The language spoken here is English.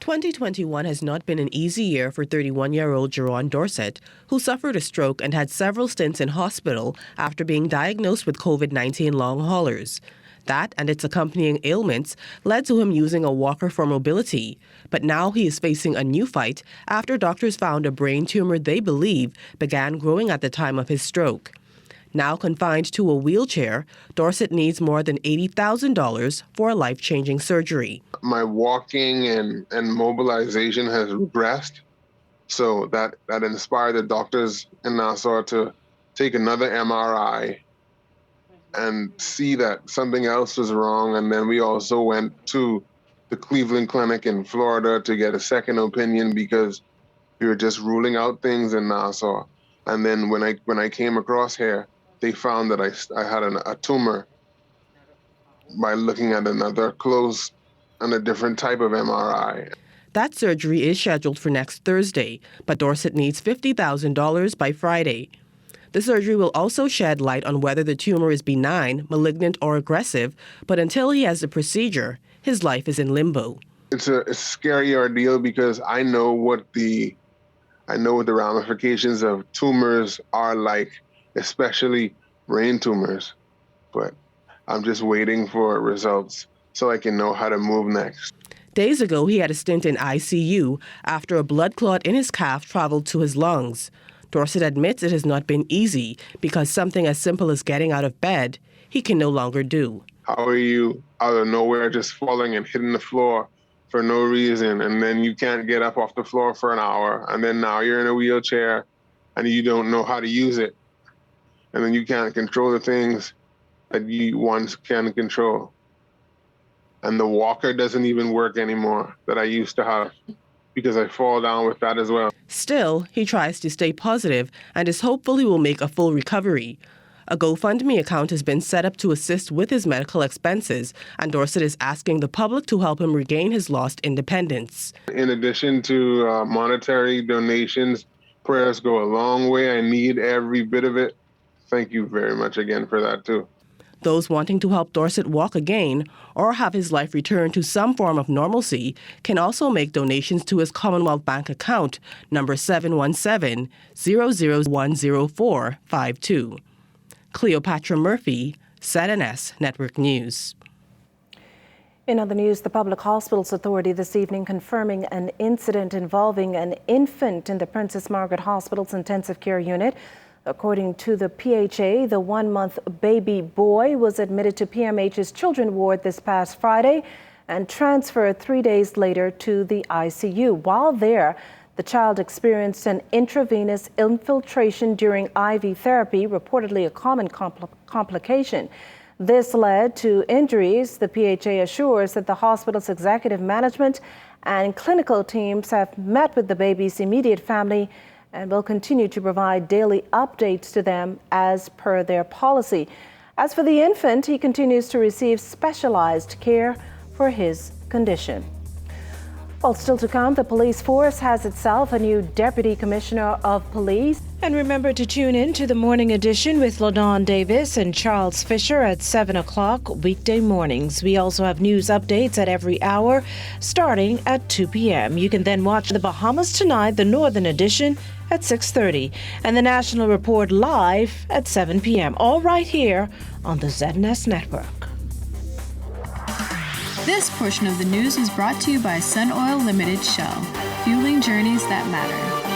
2021 has not been an easy year for 31-year-old Gheron Dorsett, who suffered a stroke and had several stints in hospital after being diagnosed with COVID-19 long haulers. That and its accompanying ailments led to him using a walker for mobility. But now he is facing a new fight after doctors found a brain tumor they believe began growing at the time of his stroke. Now confined to a wheelchair, Dorsett needs more than $80,000 for a life-changing surgery. My walking and mobilization has regressed, so that inspired the doctors in Nassau to take another MRI and see that something else was wrong. And then we also went to the Cleveland Clinic in Florida to get a second opinion because we were just ruling out things in Nassau. And then when I came across here, they found that I had a tumor by looking at another close and a different type of MRI. That surgery is scheduled for next Thursday, but Dorsett needs $50,000 by Friday. The surgery will also shed light on whether the tumor is benign, malignant, or aggressive, but until he has the procedure, his life is in limbo. It's a scary ordeal because I know what the ramifications of tumors are like, especially brain tumors, but I'm just waiting for results so I can know how to move next. Days ago, he had a stint in ICU after a blood clot in his calf traveled to his lungs. Dorsett admits it has not been easy because something as simple as getting out of bed, he can no longer do. How are you out of nowhere just falling and hitting the floor for no reason, and then you can't get up off the floor for an hour, and then now you're in a wheelchair and you don't know how to use it. And then you can't control the things that you once can control. And the walker doesn't even work anymore that I used to have because I fall down with that as well. Still, he tries to stay positive and is hopeful he will make a full recovery. A GoFundMe account has been set up to assist with his medical expenses, and Dorsett is asking the public to help him regain his lost independence. In addition to monetary donations, prayers go a long way. I need every bit of it. Thank you very much again for that, too. Those wanting to help Dorsett walk again or have his life return to some form of normalcy can also make donations to his Commonwealth Bank account, number 717-0010452. Cleopatra Murphy, ZNS Network News. In other news, the Public Hospitals Authority this evening confirming an incident involving an infant in the Princess Margaret Hospital's intensive care unit. According to the PHA, the 1-month baby boy was admitted to PMH's Children's Ward this past Friday and transferred 3 days later to the ICU. While there, the child experienced an intravenous infiltration during IV therapy, reportedly a common complication. This led to injuries. The PHA assures that the hospital's executive management and clinical teams have met with the baby's immediate family and will continue to provide daily updates to them as per their policy. As for the infant, he continues to receive specialized care for his condition. Well, still to come, the police force has itself a new deputy commissioner of police. And remember to tune in to the morning edition with LaDawn Davis and Charles Fisher at 7 o'clock weekday mornings. We also have news updates at every hour starting at 2 p.m. You can then watch the Bahamas Tonight, the Northern Edition, at 6:30 and the National Report live at 7 p.m. All right here on the ZNS Network. This portion of the news is brought to you by Sun Oil Limited Shell, fueling journeys that matter.